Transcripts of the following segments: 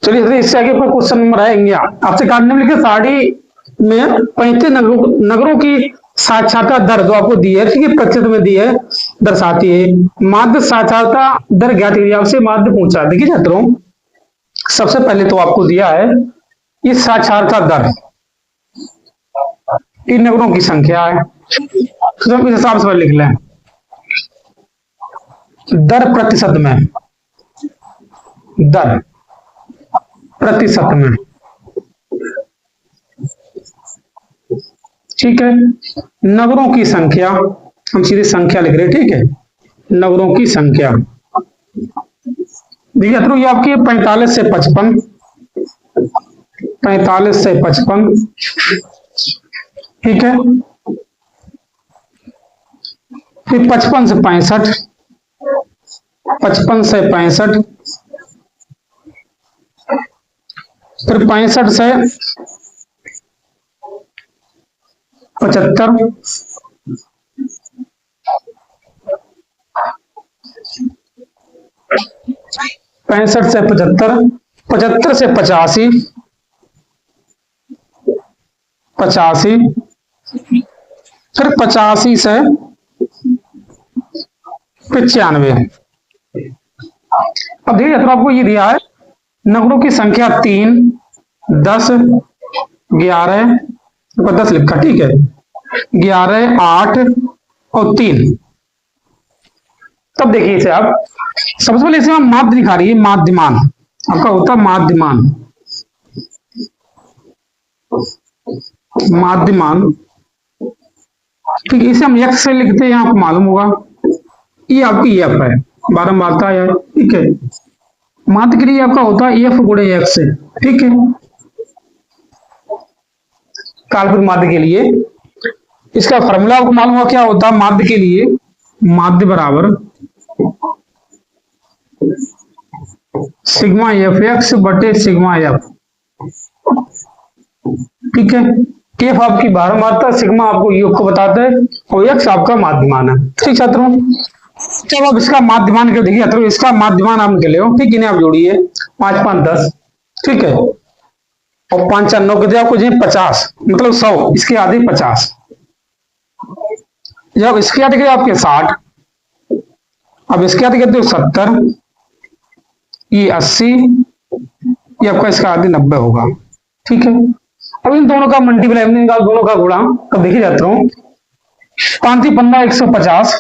चलिए इससे आगे पर क्वेश्चन नंबर आएंगे आपसे काटने में लिखे साड़ी में 35 नगरों की साक्षरता दर जो आपको दी है, ठीक है, प्रतिशत में दी है, दर्शाती है। माध्य साक्षरता दर ज्ञात कीजिए। आपसे माध्य पूछा, देखिए छात्रों सबसे पहले तो आपको दिया है ये साक्षरता दर, इन नगरों की संख्या है, तो हम इस हिसाब से लिख लें दर प्रतिशत में, दर प्रतिशत में, ठीक है। नगरों की संख्या हम सीधे संख्या लिख रहे हैं, ठीक है, नगरों की संख्या। देखिए ये आपकी 45 से 55, 45 से 55, ठीक है, फिर 55 से 65, 55 से 65, फिर 65 से 75, 65 से 75, 75 से 85, 85, फिर 85 से 95। अब देखिए तो आपको ये दिया है नगरों की संख्या 3, 10, 11, 10 लिखा, ठीक है, 11, 8 और 3। तब देखिए इसे आप सबसे पहले इसे हम माध्य दिखा रही है, माध्यमान आपका होता है माध्यमान, माध्यमान, ठीक है, इसे हम एक्स से लिखते हैं, आपको मालूम होगा ये आपकी एफ है, बारंबारता है, ठीक है। माध्य के लिए आपका होता है एफ गुणे एक्स, ठीक है, काल्पनिक माध्य के लिए इसका फॉर्मूला आपको मालूम होगा क्या होता है माध्य के लिए, माध्य बराबर सिग्मा एफ एक्स बटे सिग्मा एफ, ठीक है। एफ आपकी बारंबारता, सिग्मा आपको योग को बताता है और एक्स आपका माध्यमान है, ठीक छात्रों। जब आप इसका माध्यमान के देखिए छात्रों, इसका माध्यमान आप निकले हो, ठीक, इन्हें आप जोड़िए 5 5 10, ठीक है, और 5 4 9 के आपको 50 मतलब 100, इसके आधे 50, जब इसके आधे आपके 60, अब इसके आधे कहते हो 70, ये 80, ये आपका इसका आधे 90 होगा, ठीक है। अब इन दोनों का मल्टीप्लाई, दोनों का गुणा, तब देखिए जाता हूं 5 15 150,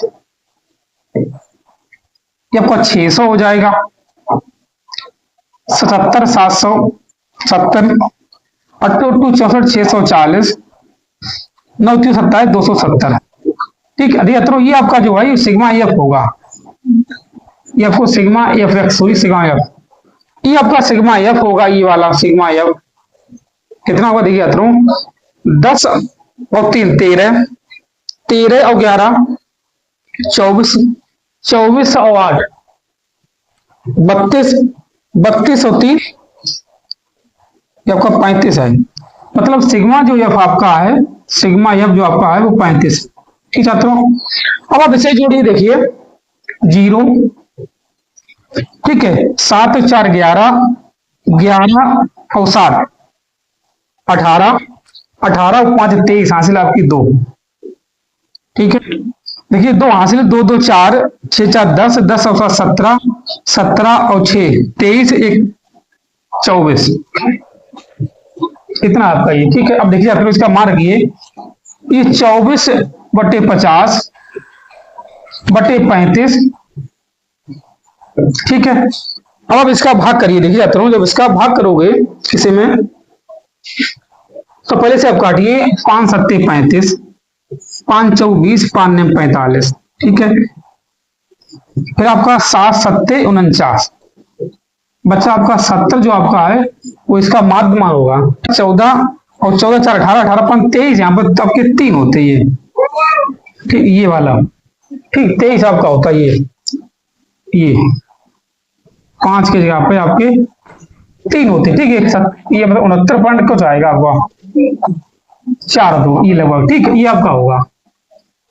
ये आपका 600 हो जाएगा, 77 770, 8 2 64 640, 9 3 27 270, ठीक है। ये आपका जो है सिग्मा एफ होगा, ये आपको सिग्मा एफ एक्स हुई, सिग्मा एफ, ये आपका सिग्मा एफ होगा, ये वाला सिग्मा एफ कितना होगा देखिए 10 और 3 13, 13 और 11 24, 24 और 8 32, 32 और 3 ये आपका 35 है, मतलब सिग्मा जो एफ आपका है, सिग्मा एफ जो आपका है वो 35, ठीक छात्रों। अब आप इसे जोड़िए, देखिए 0, ठीक है, 7 4 11, 11 और 7 18, 18 और 5 23, हासिल आपकी 2, ठीक है। देखिए 2 हासिल, 2 2 4, 6 4 10, 10 और 7 17, 17 और 6 23, 1 24, इतना आपका ये, ठीक है। अब देखिए आप इसका मान रखिए, ये 24 बटे 50 बटे 35, ठीक है। अब आप इसका भाग करिए, देखिए जाता हूं, जब इसका भाग करोगे किसी में तो पहले से आप काटिए 5 7 35, 5 4 20, 5 9 45, ठीक है। फिर आपका 7 7 49, बच्चा आपका 70 जो आपका है वो इसका माध्यमान होगा, 14 और 14 4 18, 18 5 23, यहाँ पर आपके 3 होते ये, ठीक, ये वाला, ठीक, 23 आपका होता है ये 5 की जगह पे आपके 3 होते, ठीक है, एक साथ ये मतलब 69 पॉइंट कुछ आएगा आपका 4 2, ये लगभग, ठीक है, ये आपका होगा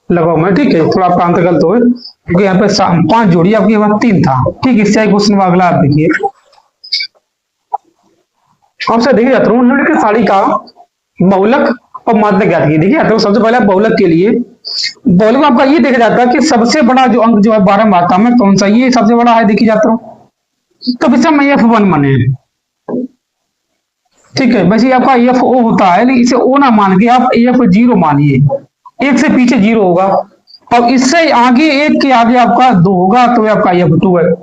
लगभग में, ठीक है। थोड़ा आपका अंतर गलत हो क्योंकि यहाँ पे 5 जोड़ी आपकी 3 था, ठीक। इससे क्वेश्चन अगला आप देखिए, आपसे देखिए छात्रों निम्नलिखित सारणी का बहुलक और माध्यक ज्ञात कीजिए। देखिए छात्रों सबसे पहले बहुलक के लिए बहुलक में आपका ये देखा जाता है कि सबसे बड़ा जो अंक जो है बारंबारता में कौन सा, ये सबसे बड़ा है देखिए छात्रों, तो इसे हम F1 माने, ठीक है। वैसे आपका FO होता है लेकिन इसे O ना मान के आप F0 मानिए, एक से पीछे 0 होगा और इससे आगे एक के आगे आपका 2 होगा तो आपका F2 है,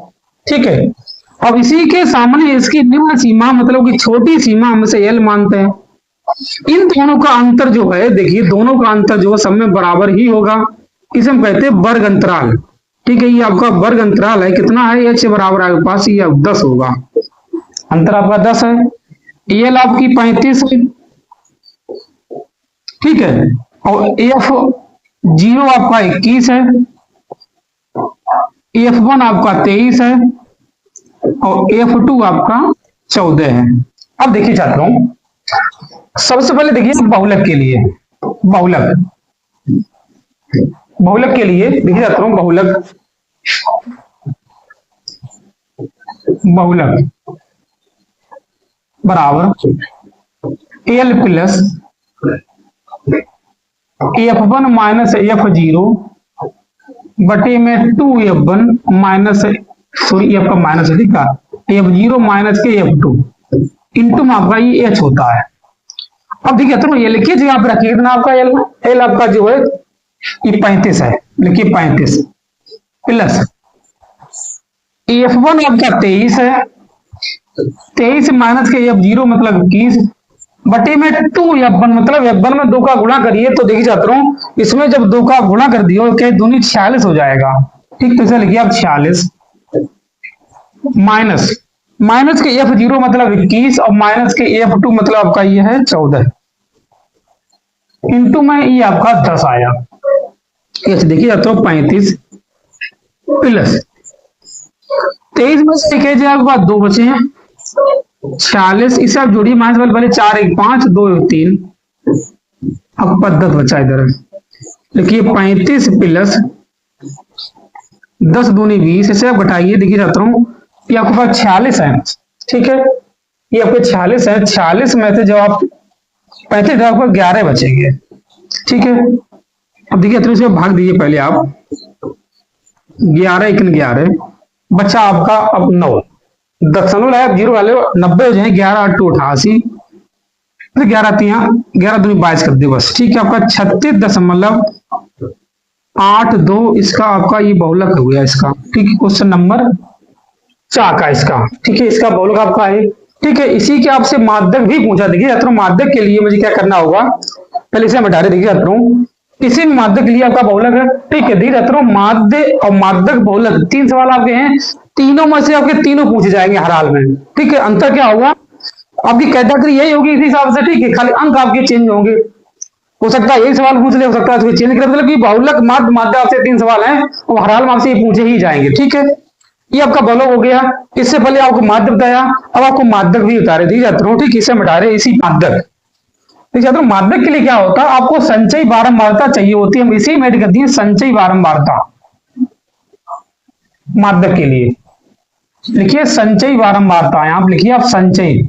ठीक है। अब इसी के सामने इसकी निम्न सीमा मतलब कि छोटी सीमा हम इसे L मानते हैं। इन दोनों का अंतर जो है देखिए दोनों का अंतर जो है सब में बराबर ही होगा, इसे हम कहते हैं वर्ग अंतराल, ठीक है। ये आपका वर्ग अंतराल है, कितना है H बराबर आपके पास ये 10 होगा, अंतर आपका 10 है। L आपकी 35 है, ठीक है, और F0 आपका 21 है, F1 आपका 23 है और F2 आपका 14 है। अब देखिए छात्रों सबसे पहले देखिए बहुलक के लिए, बहुलक बहुलक के लिए देखिए छात्रों बहुलक बहुलक बराबर L plus F1 minus F0 बटे में 2F1 माइनस सॉरी F का माइनस है, ठीक है, F0 माइनस के F2 इंटू में आपका ये H होता है। अब देखिए तो ये लिखिए जो यहाँ पे रखिए कितना आपका L आपका जो है ये 35 है, लिखिए 35 प्लस F1 आपका 23 है, 23 माइनस के F0 मतलब 21 बटे में 2F1 मतलब F1 में 2 का गुणा करिए तो देखिए छात्रों इसमें जब 2 का गुणा कर दिया क्या दूनी 46 हो जाएगा, ठीक, तो इसे लिखिए आप 46 माइनस माइनस के F0 मतलब 21 और माइनस के F2 मतलब आपका ये है 14 इंटू में ये आपका 10 आया। ऐसे देखिए छात्रों 35 प्लस 23 में से एक आपके पास 2 बचे हैं 46, इसे आप जोड़िए माइनस वाले पहले 4 1 5 2 1 3 अब 10 बचा इधर, देखिए 35 प्लस 10 दूनी 20, इसे आप घटाइए देखिए छात्रों ये आपके पास 46 है, ठीक है, ये आपके 46 है, 46 में से जब आप 35 आपको 11 बचेंगे, ठीक है। अब देखिए छात्रों इसे भाग दीजिए पहले आप 11 1 11 बचा आपका अब 9 दशमलव है 0 वाले 90 हो जाए 11 8 88 फिर 11 11 दूनी 22 कर दिए बस, ठीक है। आपका 36.82 इसका आपका ये बहुलक हो गया इसका, ठीक है, क्वेश्चन नंबर 4 का इसका, ठीक है, इसका बहुलक आपका है, ठीक है। इसी के आपसे माध्यक भी पूछा, देखिए छात्रों माध्यक के लिए मुझे क्या करना होगा पहले इसे हटा रहे, देखिए छात्रों किसी भी माध्यक के लिए आपका बहुलक है, ठीक है। देखिए छात्रों माध्य और माध्यक बहुलक 3 सवाल आपके हैं, तीनों में से आपके तीनों पूछे जाएंगे हर हाल में, ठीक है। अंतर क्या होगा आपकी कैटेगरी यही होगी इसी हिसाब से, ठीक है, खाली अंक आपके चेंज होंगे, हो सकता है यही सवाल पूछ ले, हो सकता है चेंज कर, मतलब कि बहुलक माध्य माध्य आपसे 3 सवाल हैं और हर हाल में आपसे ये पूछे ही जाएंगे, ठीक है। ये आपका बहुलक हो गया, इससे पहले आपको माध्य बताया, अब आपको माध्यक भी बता रहे, ठीक है, ठीक इसे मिटा रहे इसी माध्यक। देखिए माध्यक के लिए क्या होता है आपको संचयी बारंबारता चाहिए होती है, हम इसी में कर दिए संचयी बारंबारता माध्यक के लिए, लिखिए संचयी बारंबारता, आप लिखिए आप संचयी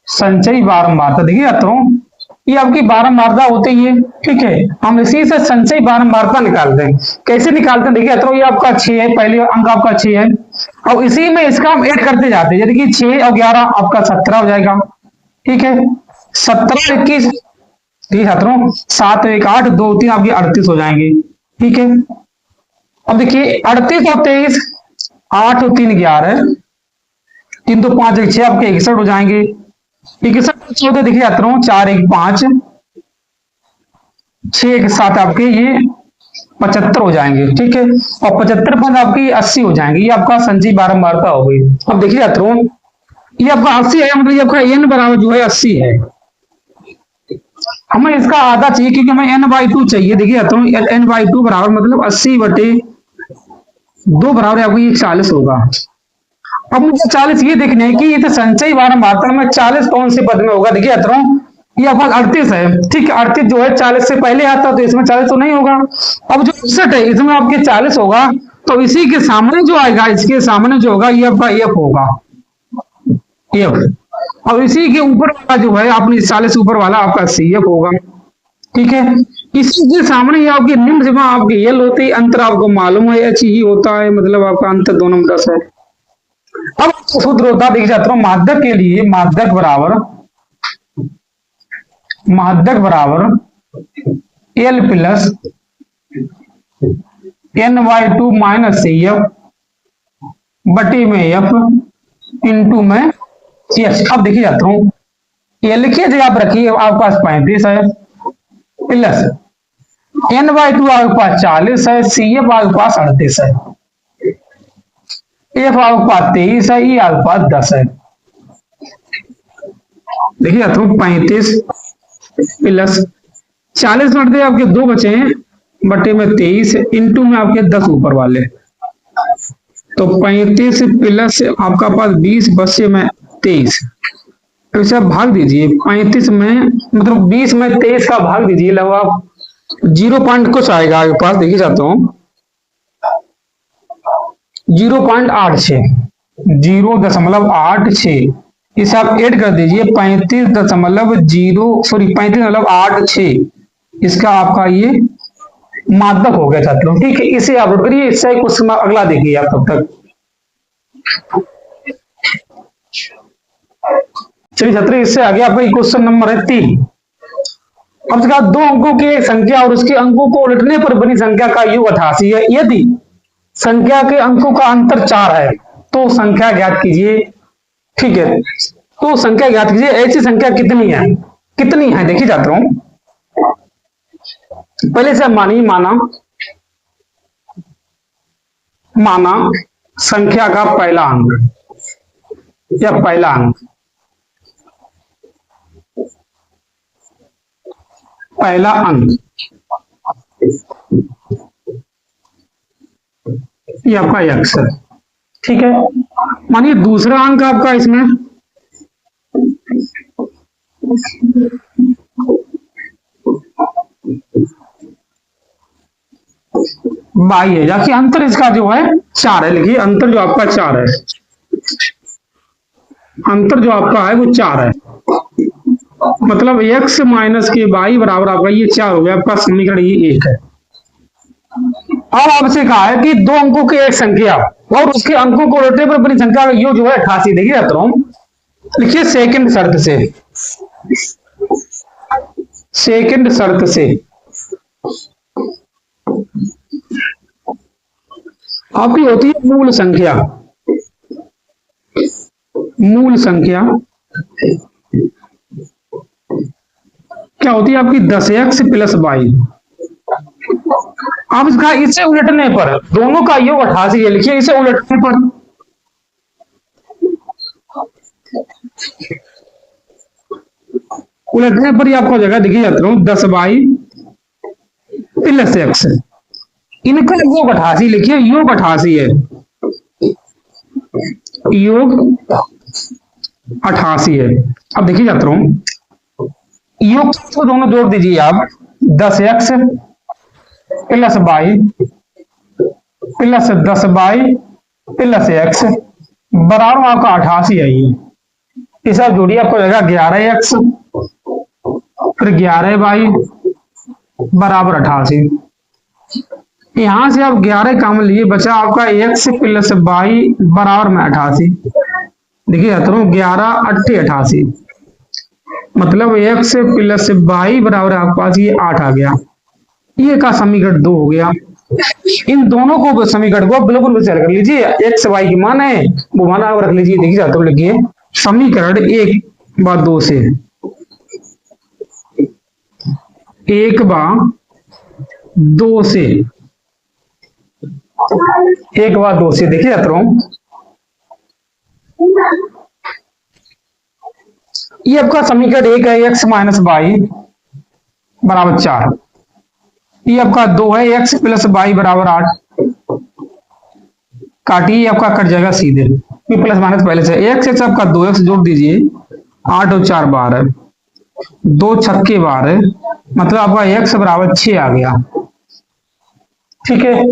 संचयी बारंबारता, देखिए छात्रों ये आपकी बारंबारता होती है, ठीक है। हम इसी से संचयी बारंबारता निकालते हैं, कैसे निकालते हैं देखिए छात्रों ये आपका 6 है, पहले अंक आपका 6 है और इसी में इसका हम ऐड करते जाते हैं, यानी कि 6 और 11 आपका 17 हो जाएगा, ठीक है, 17 21, ठीक है छात्रों 7 1 8 2 3 आपके 38 हो जाएंगे, ठीक है। अब देखिए 38 और 23 8 और 3 11 3 2 5 1 6 आपके 61 हो जाएंगे, 61 14 देखिए छात्रों 4 1 5 6 1 7 आपके ये 75 हो जाएंगे, ठीक है, और 75 पर आपकी 80 हो जाएंगे, ये आपका संचयी बारंबारता हो गई। अब देखिए छात्रों ये आपका 80 है, मतलब ये आपका n बराबर जो है 80 है, हमें इसका आधा चाहिए क्योंकि हमें n/2 चाहिए, देखिए छात्रों n/2 बराबर मतलब 80 बटे 2 बराबर आपको ये 40 होगा। अब मुझे 40 ये देखने है कि ये तो संचयी बारंबारता में 40 कौन से पद में होगा, देखिए छात्रों ये आपका 38 है, ठीक है, 38 जो है 40 से पहले आता तो इसमें 40 तो नहीं होगा, अब जो 61 है इसमें आपके 40 होगा तो इसी के सामने जो आएगा, इसके सामने जो होगा ये आपका एफ होगा, एफ। और इसी के ऊपर वाला जो है अपनी 40 से ऊपर वाला आपका सी एफ होगा, ठीक है। इसी के सामने ये आपकी निम्न सीमा आपकी एल होती है, अंतर आपको मालूम है एच ही होता है, मतलब आपका अंतर दोनों में 10 है। अब सूत्र होता है, देखिए छात्रों, माध्यक के लिए माध्यक बराबर L plus n/2 minus C F बटी में एफ इंटू में एच। अब देखिए छात्रों, एल के जगह आप रखिए, आपके पास 35 है प्लस n/2 आपके पास 40 है, सी एफ आपके पास 38 है, एफ आपके पास 23 है, ई आपके पास 10 है। देखिए छात्रों, 35 प्लस 40 बढ़ते आपके 2 बचे हैं बटे में 23 इंटू में आपके 10 ऊपर वाले, तो 35 प्लस आपका पास 20 बचे में 23, तो इसे आप भाग दीजिए 35 में, मतलब 20 में 23 का भाग दीजिए, लगभग 0 पॉइंट कुछ आएगा आपके पास। देखिए जाता हूं 0.86, 0.86, इसे आप ऐड कर दीजिए 35.86, इसका आपका ये माध्यक हो गया छात्रों, ठीक है। इसे आप करिए, इससे क्वेश्चन अगला देखिए आप तब तक। चलिए छात्रों, इससे आगे आपका क्वेश्चन नंबर है 3। अब इसका 2 अंकों की एक संख्या और उसके अंकों को उलटने पर बनी संख्या का योग 88 है। यदि संख्या के अंकों का अंतर 4 है तो संख्या ज्ञात कीजिए, ठीक है। तो संख्या ज्ञात कीजिए, ऐसी संख्या कितनी है, कितनी है। देखिए छात्रों, पहले से माना संख्या का पहला अंक या पहला अंक, पहला अंक ये आपका x है, ठीक है। मानिए दूसरा अंक आपका इसमें y है, जबकि अंतर इसका जो है 4 है। लिखिए अंतर जो आपका 4 है, अंतर जो आपका है वो 4 है, मतलब x माइनस के y बराबर आपका ये 4 हो गया, आपका समीकरण ये 1 है। अब आपसे कहा है कि 2 अंकों की एक संख्या और उसके अंकों को उलटने पर बनी संख्या का योग जो है 88। देखिए जाता हूं, लिखिए सेकंड शर्त से आपकी होती है मूल संख्या क्या होती है आपकी 10x प्लस y। अब इसका इसे उलटने पर दोनों का योग 88 है। लिखिए इसे उलटने पर ही आपको जगह दिखी जाता हूं 10y प्लस x, इनका योग 88। लिखिए योग 88 है, योग 88 है। अब देखिए जाता हूं, योग को दोनों जोड़ दीजिए आप, 10x plus y plus 10y plus x बराबर आपका 88 है। ये इसे जोड़िए, आपको जाएगा 11x फिर 11y बराबर 88। यहां से आप 11 काम लिए, बचा आपका x प्लस y बराबर में 88। देखिए 11 8 88, मतलब x प्लस y बराबर आपके पास ये 8 आ गया। ये का समीकरण 2 हो गया। इन दोनों को समीकरण को बिल्कुल विचार कर लीजिए, x y की मान है वो मान आप रख लीजिए। देखिए जाता हूं, लिखिए समीकरण 1/2 से 1/2 से देखिए जाता हूं, ये आपका समीकरण 1 है, x माइनस y बराबर 4। ये आपका 2 है, x प्लस y बराबर 8। काटिए, आपका कट जाएगा सीधे, ये प्लस माइनस पहले से x आपका 2x जोड़ दीजिए, 8 और 4 12, 2 छक्के 12, मतलब आपका x बराबर 6 आ गया, ठीक है।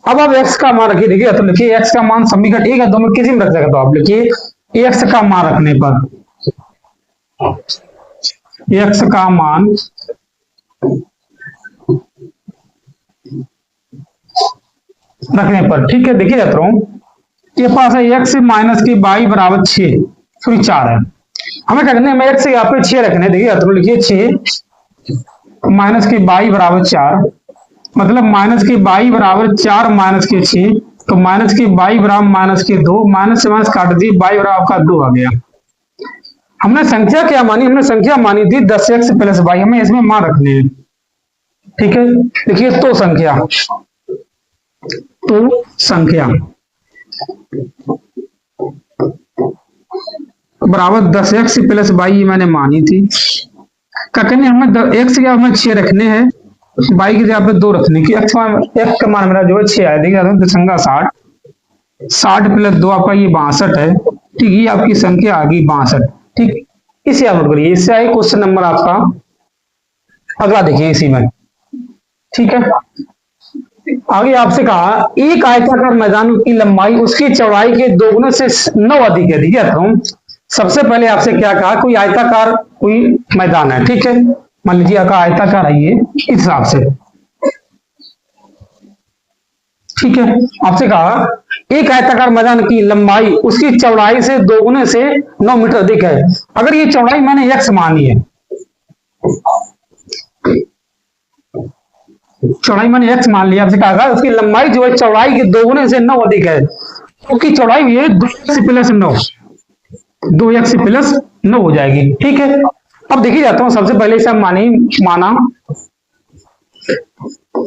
अब आप x का मान रखिए, देखिए तो लिखिए x का मान समीकरण एक या दो में किसी में रख सकते, तो आप लिखिए x का मान रखने पर, x का मान रखने पर, ठीक है। देखिए जाता हूं, ये पास है x माइनस की बाई बराबर 6, सॉरी 4 है, हमें क्या करना है, x यहाँ पे 6 रखने, देखिए जाता हूं, लिखिए 6 माइनस की बाई बराबर 4, मतलब माइनस की बाई बराबर 4 माइनस के 6, तो माइनस की बाई बराबर माइनस के 2, माइनस से माइनस काट दी, बाई बराबर आपका 2 आ गया। हमने संख्या क्या मानी, हमने संख्या मानी थी 10x प्लस बाई, हमें इसमें मान रखने हैं, ठीक है। देखिए तो संख्या बराबर 10x प्लस बाई मैंने मानी थी, क्या करने हमें x के हमें 6 रखने हैं, बाई की जगह पे 2 रखने की, x का मान मेरा जो है 6 आया, देखिए दशंगा 60, 60 प्लस 2 आपका ये 62 है, ठीक, ये आपकी संख्या आ गई 62, ठीक। इसे आप नोट करिए, इससे आए क्वेश्चन नंबर आपका अगला, देखिए इसी में, ठीक है। आगे आपसे कहा एक आयताकार मैदान की लंबाई उसकी चौड़ाई के दोगुने से 9 अधिक है, ठीक है। सबसे पहले आपसे क्या कहा, कोई आयताकार कोई मैदान है, ठीक है, मान लीजिए आपका आयताकार है ये, इस हिसाब से, ठीक है। आपसे कहा एक आयताकार मैदान की लंबाई उसकी चौड़ाई से दोगुने से 9 मीटर अधिक है, अगर ये चौड़ाई मैंने x मानी है, चौड़ाई मैंने x मान लिया, आपसे कहा उसकी लंबाई जो है चौड़ाई के दोगुने से 9 अधिक है, उसकी तो चौड़ाई भी है 2x प्लस 9, 2x प्लस 9 हो जाएगी, ठीक है। अब देखिए जाता हूं, सबसे पहले इसे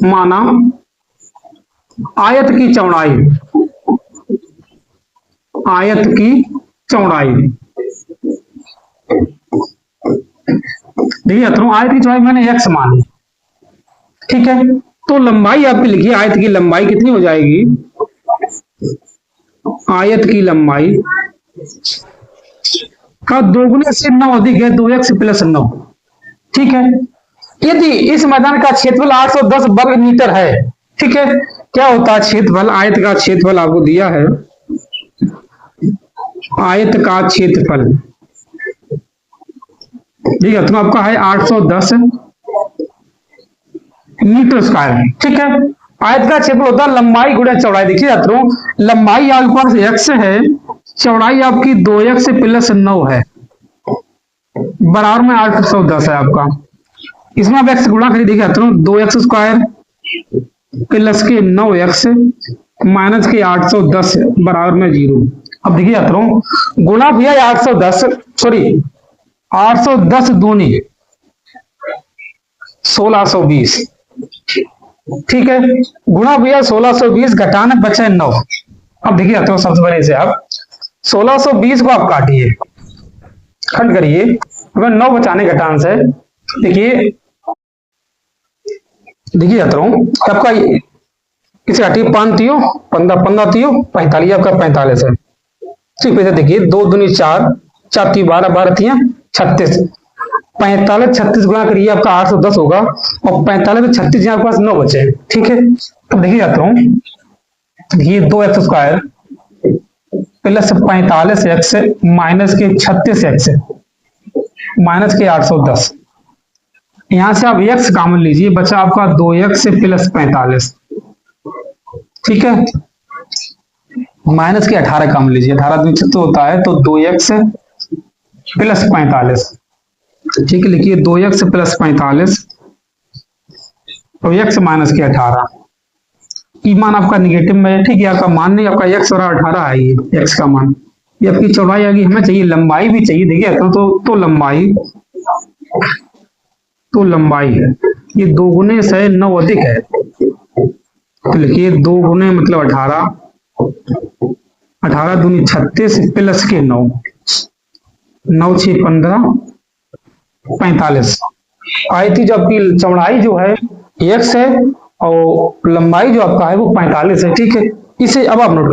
माना आयत की चौड़ाई, आयत की चौड़ाई, देखिए आयत की चौड़ाई मैंने x मानी, ठीक है। तो लंबाई आपकी लिखिए, आयत की लंबाई कितनी हो जाएगी, आयत की लंबाई का दोगुने से 9 अधिक है 2x प्लस 9, ठीक है। यदि इस मैदान का क्षेत्रफल 810 वर्ग मीटर है, ठीक है, क्या होता है क्षेत्रफल, आयत का क्षेत्रफल आपको दिया है, आयत का क्षेत्रफल, ठीक है, तो आपका है 810 मीटर स्क्वायर, ठीक है। आयत का क्षेत्रफल होता है लंबाई गुणा चौड़ाई, देखिए छात्रों, लंबाई आपके पास x है, चौड़ाई आपकी 2x प्लस 9 है, बराबर में 810 है आपका, इसमें आप x गुणा करिए, देखिए छात्रों 2x स्क्वायर प्लस के 9x माइनस के 810 बराबर में 0। अब देखिए छात्रों गुणा भैया 810, सॉरी 810 दूनी 1620, ठीक है, गुणा भैया 1620 घटाना बचे 9। अब देखिए छात्रों सबसे पहले से आप 1620 को आप काटिए, खंड करिए, अगर 9 बचाने घटान से, देखिए छात्रों आपका इसे काटिए, 5 तियो 15, 15 तियो 45, आपका 45 है, ठीक है। देखिए 2 दूनी 4, 4 तियो 12, 12 तिया 36, 45 36 गुणा करिए, आपका 810 होगा, और 45 से 36 आपके पास 9 बचे, ठीक है। तो देखिए छात्रों, ये 2x square plus 45x minus के 36x माइनस के 810, यहां से आप x कॉमन लीजिए, बचा आपका 2x प्लस 45, ठीक है, माइनस के 18 कॉमन लीजिए, 18 दूनी 76 होता है, तो 2x प्लस 45, ठीक है, लिखिए 2x प्लस 45 और x माइनस के 18, ई मान आपका निगेटिव में, ठीक है, आपका मान नहीं, आपका x और 18 है, ये x का मान, ये आपकी चौड़ाई आ गई, हमें चाहिए लंबाई भी चाहिए, देखिए तो लंबाई है, ये 2 गुने से 9 अधिक है, तो लिखिए 2 गुने मतलब 18, 18 दूनी 36 प्लस के 9, 9 6 15 45, आयती जो आपकी चौड़ाई जो है x है और लंबाई जो आपका है वो 45 है, ठीक है। इसे अब आप नोट